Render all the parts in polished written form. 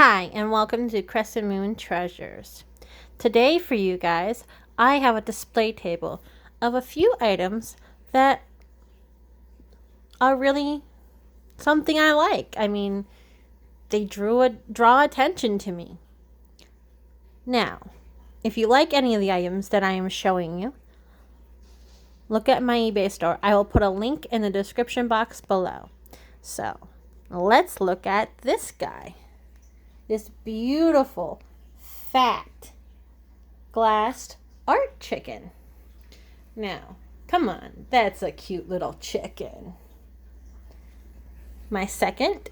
Hi, and welcome to Crescent Moon Treasures. Today, for you guys, I have a display table of a few items that are really something I like. I mean, they draw attention to me. Now, if you like any of the items that I am showing you, look at my eBay store. I will put a link in the description box below. So, let's look at this guy. This beautiful, fat, glassed art chicken. Now, come on, that's a cute little chicken. My second,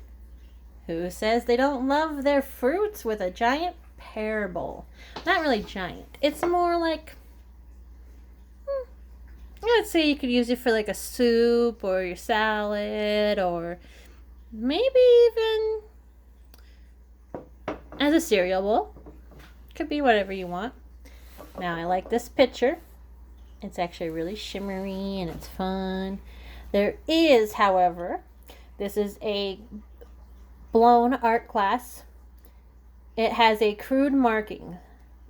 who says they don't love their fruits with a giant pear bowl. Not really giant. It's more like, let's say you could use it for like a soup or your salad or maybe even as a cereal bowl. Could be whatever you want. Now, I like this picture. It's actually really shimmery and it's fun. There is, however, this is a blown art glass. It has a crude marking,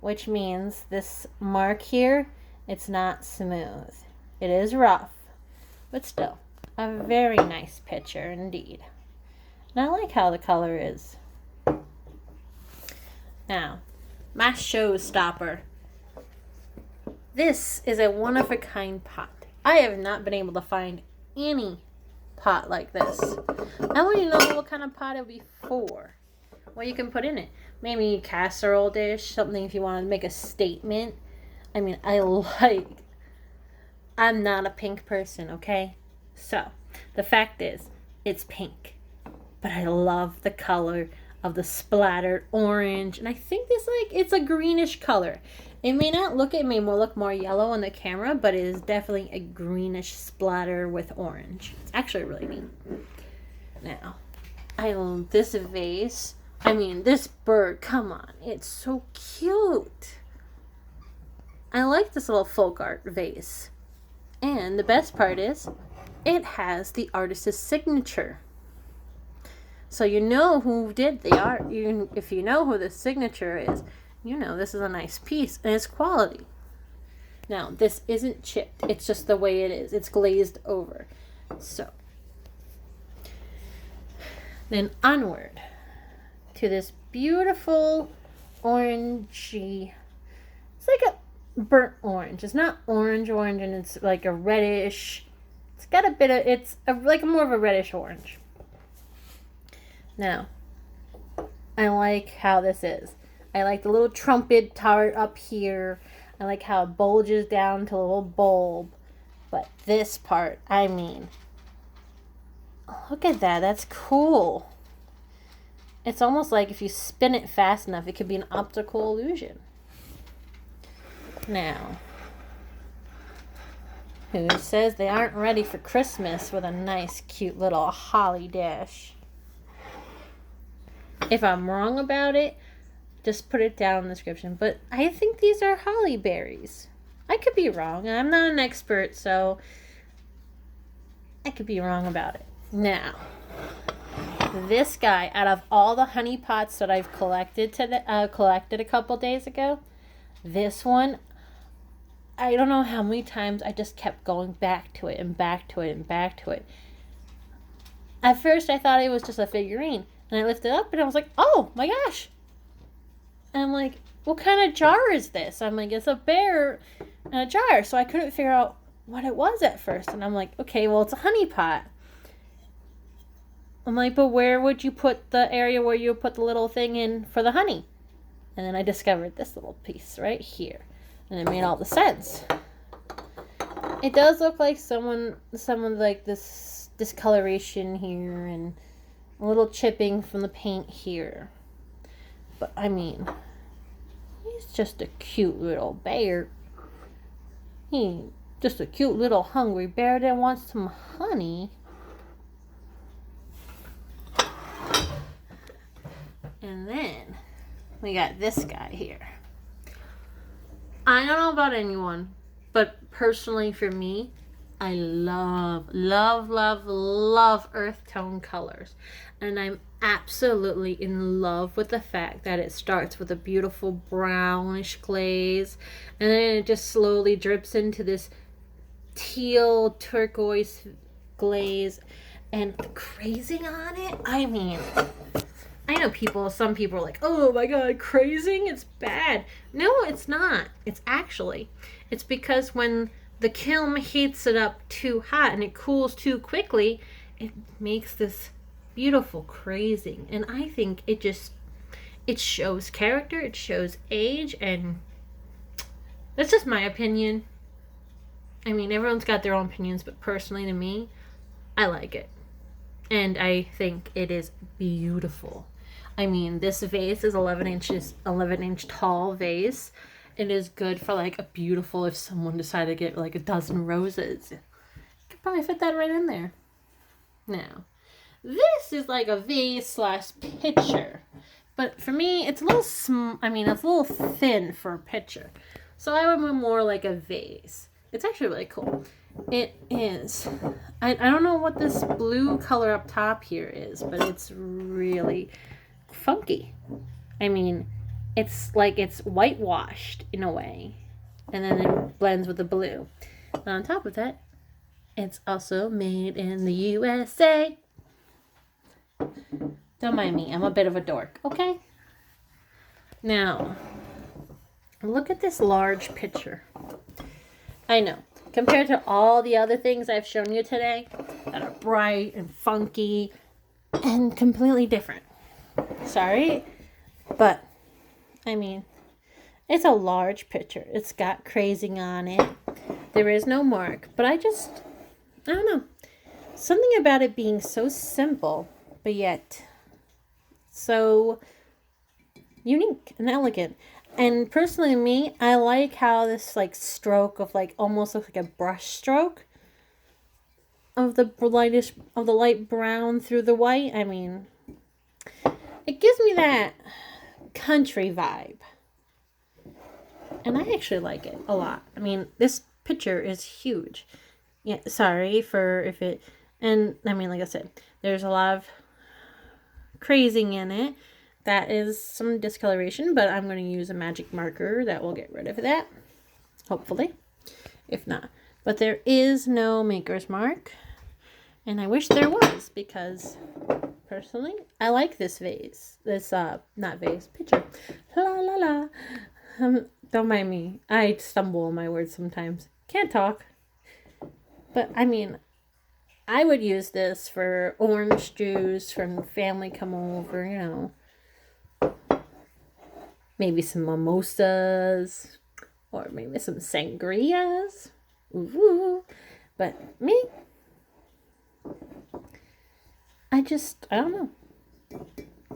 which means this mark here, it's not smooth. It is rough, but still, a very nice picture indeed. And I like how the color is. Now, my showstopper. This is a one-of-a-kind pot. I have not been able to find any pot like this. I want you to know what kind of pot it would be for. What you can put in it. Maybe a casserole dish, something if you want to make a statement. I mean, I'm not a pink person, okay? So, the fact is, it's pink. But I love the color of the splattered orange, and I think it's a greenish color. It may look more yellow on the camera, but it is definitely a greenish splatter with orange. It's actually really neat. Now, I love this vase. I mean, this bird, come on, it's so cute. I like this little folk art vase. And the best part is, it has the artist's signature. So you know who did the art. If you know who the signature is, you know this is a nice piece and it's quality. Now, this isn't chipped. It's just the way it is. It's glazed over. So, then onward to this beautiful orangey. It's like a burnt orange. It's not orange, and it's like a reddish. It's got a bit of, like more of a reddish orange. Now, I like how this is. I like the little trumpet tart up here. I like how it bulges down to a little bulb. But this part, I mean, look at that. That's cool. It's almost like if you spin it fast enough, it could be an optical illusion. Now, who says they aren't ready for Christmas with a nice, cute little holly dish? If I'm wrong about it, just put it down in the description. But I think these are holly berries. I could be wrong. I'm not an expert, so I could be wrong about it. Now, this guy, out of all the honey pots that I've collected a couple days ago, this one, I don't know how many times I just kept going back to it and back to it and back to it. At first, I thought it was just a figurine. And I lifted it up and I was like, oh my gosh. And I'm like, what kind of jar is this? I'm like, it's a bear in a jar. So I couldn't figure out what it was at first. And I'm like, okay, well, it's a honey pot. I'm like, but where would you put the area where you put the little thing in for the honey? And then I discovered this little piece right here. And it made all the sense. It does look like someone like this discoloration here and a little chipping from the paint here. But, I mean, he's just a cute little bear. He's just a cute little hungry bear that wants some honey. And then, we got this guy here. I don't know about anyone, but personally for me, I love earth tone colors. And I'm absolutely in love with the fact that it starts with a beautiful brownish glaze, and then it just slowly drips into this teal turquoise glaze, and the crazing on it. I mean, I know some people are like, oh my god, crazing, it's bad. No, it's not. It's because when the kiln heats it up too hot and it cools too quickly, it makes this beautiful crazing. And I think it shows character, it shows age, and that's just my opinion. I mean, everyone's got their own opinions, but personally to me, I like it. And I think it is beautiful. I mean, this vase is 11-inch tall vase. It is good for like a beautiful, if someone decided to get like a dozen roses, you could probably fit that right in there. Now, this is like a vase slash pitcher. But for me, it's a little it's a little thin for a pitcher. So I would want more like a vase. It's actually really cool. It is. I don't know what this blue color up top here is, but it's really funky. I mean, it's like it's whitewashed in a way. And then it blends with the blue. And on top of that, it's also made in the USA. Don't mind me. I'm a bit of a dork, okay? Now, look at this large pitcher. I know. Compared to all the other things I've shown you today that are bright and funky and completely different. Sorry, but I mean, it's a large pitcher. It's got crazing on it. There is no mark, but I don't know. Something about it being so simple, but yet so unique and elegant. And personally, me, I like how this like stroke of like almost looks like a brush stroke of the light brown through the white. I mean, it gives me that country vibe, and I actually like it a lot. I mean, this picture is huge. Yeah, sorry for if it, and I mean, like I said, there's a lot of crazing in it. That is some discoloration, but I'm going to use a magic marker that will get rid of that, hopefully, if not. But there is no maker's mark, and I wish there was, because personally, I like this vase. This, not vase, pitcher. La la la. Don't mind me. I stumble on my words sometimes. Can't talk. But, I mean, I would use this for orange juice when family come over, you know. Maybe some mimosas, or maybe some sangrias. Ooh. But me, I don't know.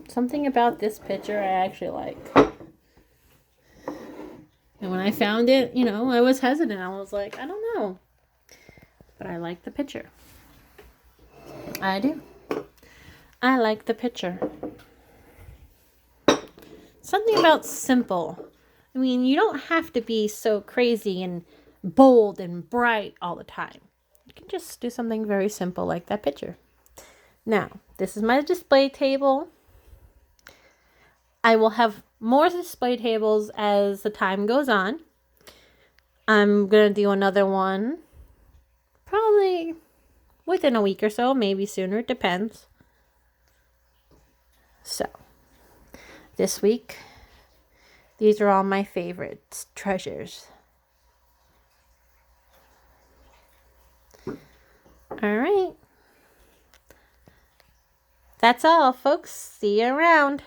Something about this picture I actually like. And when I found it, you know, I was hesitant. I was like, I don't know. But I like the picture. I do. I like the picture. Something about simple. I mean, you don't have to be so crazy and bold and bright all the time. You can just do something very simple like that picture. Now, this is my display table. I will have more display tables as the time goes on. I'm going to do another one probably within a week or so, maybe sooner, it depends. So, this week, these are all my favorite treasures. All right. That's all, folks. See you around.